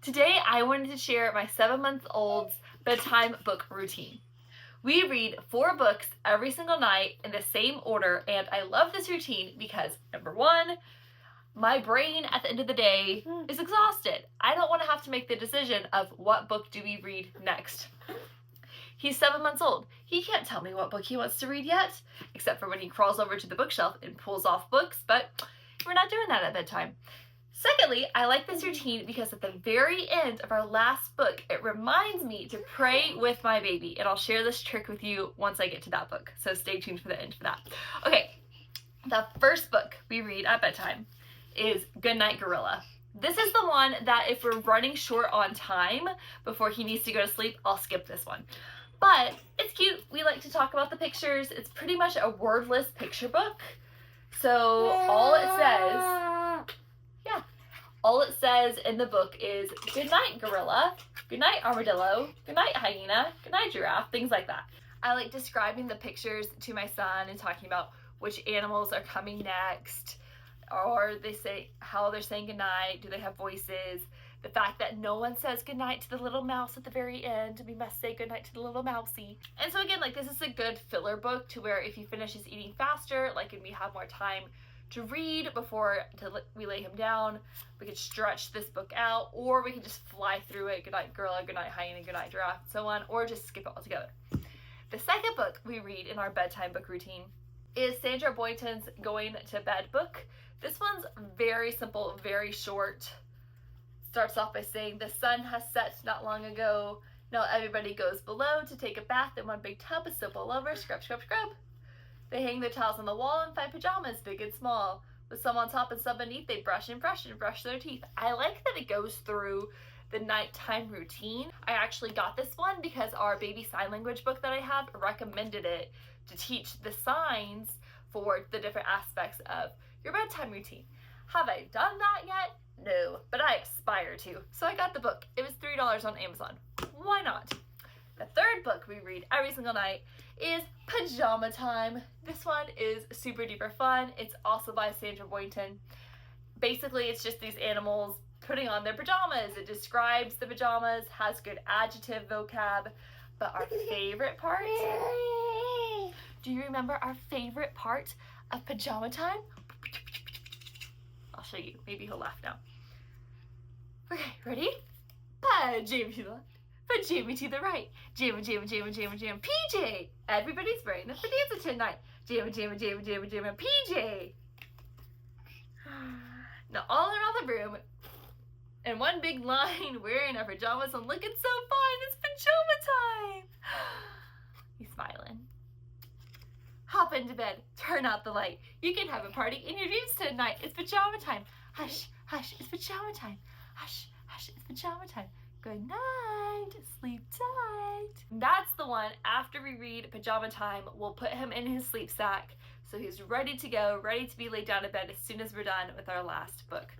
Today I wanted to share my 7-month-old's bedtime book routine. We read 4 books every single night in the same order, and I love this routine because, number one, my brain at the end of the day is exhausted. I don't want to have to make the decision of what book do we read next. He's 7 months old. He can't tell me what book he wants to read yet, except for when he crawls over to the bookshelf and pulls off books, but we're not doing that at bedtime. Secondly, I like this routine because at the very end of our last book, it reminds me to pray with my baby, and I'll share this trick with you once I get to that book, so stay tuned for the end for that. Okay, the first book we read at bedtime is Goodnight Gorilla. This is the one that if we're running short on time before he needs to go to sleep, I'll skip this one. But it's cute. We like to talk about the pictures. It's pretty much a wordless picture book. So all it says in the book is good night gorilla, good night armadillo, good night hyena, good night giraffe, things like that. I like describing the pictures to my son and talking about which animals are coming next, or they say how they're saying goodnight, do they have voices, the fact that no one says goodnight to the little mouse at the very end, we must say goodnight to the little mousey. And so again, like, this is a good filler book to where if he finishes eating faster, like, and we have more time to read before we lay him down, we could stretch this book out, or we could just fly through it, goodnight gorilla, goodnight hyena, goodnight giraffe, and so on, or just skip it altogether. The second book we read in our bedtime book routine is Sandra Boynton's Going to Bed book. This one's very simple, very short. Starts off by saying, the sun has set not long ago. Now everybody goes below to take a bath in one big tub of soap all over, scrub, scrub, scrub. They hang their towels on the wall and find pajamas, big and small. With some on top and some beneath, they brush and brush and brush their teeth. I like that it goes through the nighttime routine. I actually got this one because our baby sign language book that I have recommended it to teach the signs for the different aspects of your bedtime routine. Have I done that yet? No, but I aspire to. So I got the book. It was $3 on Amazon. Why not? The third book we read every single night is Pajama Time. This one is super duper fun. It's also by Sandra Boynton. Basically, it's just these animals putting on their pajamas. It describes the pajamas, has good adjective vocab. But our favorite part, do you remember our favorite part of Pajama Time? I'll show you. Maybe he'll laugh now. Okay, ready? Pajama to the left, pajama to the right. Jamma, jamma, jamma, jamma, jamma, PJ. Everybody's wearing them for dancing tonight. Jamma, jamma, jamma, jamma, jamma, PJ. Now all around the room, in one big line, wearing our pajamas and looking so fine. It's pajama time. He's smiling. Hop into bed, turn out the light. You can have a party in your dreams tonight. It's pajama time. Hush, hush, it's pajama time. Hush, hush, it's pajama time. Good night, sleep tight. That's the one. After we read Pajama Time, we'll put him in his sleep sack so he's ready to go, ready to be laid down to bed as soon as we're done with our last book.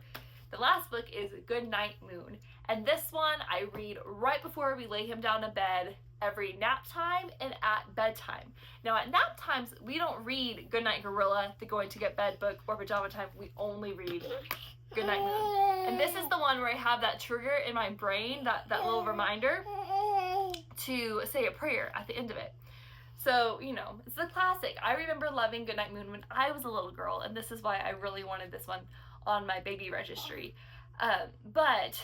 The last book is Good Night Moon, and this one I read right before we lay him down to bed every nap time and at bedtime. Now at nap times, we don't read Goodnight Gorilla, the Going to Get Bed book, or Pajama Time. We only read Goodnight Moon. And this is the one where I have that trigger in my brain, that little reminder to say a prayer at the end of it. So, you know, it's a classic. I remember loving Goodnight Moon when I was a little girl, and this is why I really wanted this one on my baby registry. But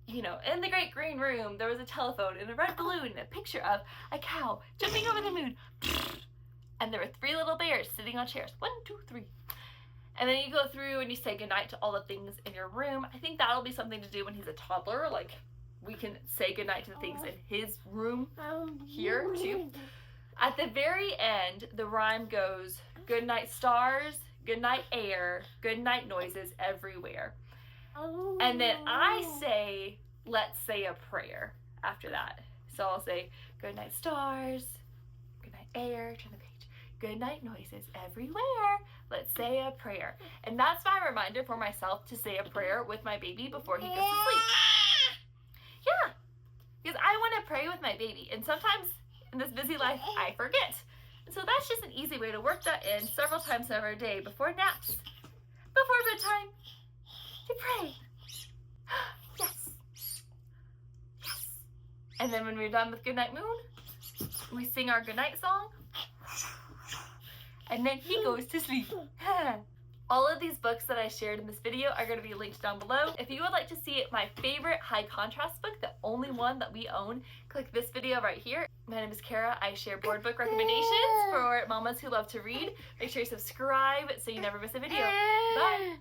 you know, in the great green room, there was a telephone and a red balloon and a picture of a cow jumping over the moon. And there were 3 little bears sitting on chairs. 1, 2, 3. And then you go through and you say goodnight to all the things in your room. I think that'll be something to do when he's a toddler. Like, we can say goodnight to the things in his room here, too. At the very end, the rhyme goes, good night stars, good night air, good night noises everywhere. And then I say, let's say a prayer after that. So I'll say, good night stars, good night air, turn the page. Good night noises everywhere. Let's say a prayer. And that's my reminder for myself to say a prayer with my baby before he goes to sleep. Yeah, because I want to pray with my baby. And sometimes in this busy life, I forget. And so that's just an easy way to work that in several times every day before naps, before bedtime, to pray. Yes. And then when we're done with Goodnight Moon, we sing our goodnight song. And then he goes to sleep. All of these books that I shared in this video are going to be linked down below. If you would like to see my favorite high contrast book, the only one that we own, click this video right here. My name is Kara. I share board book recommendations for mamas who love to read. Make sure you subscribe so you never miss a video. Bye!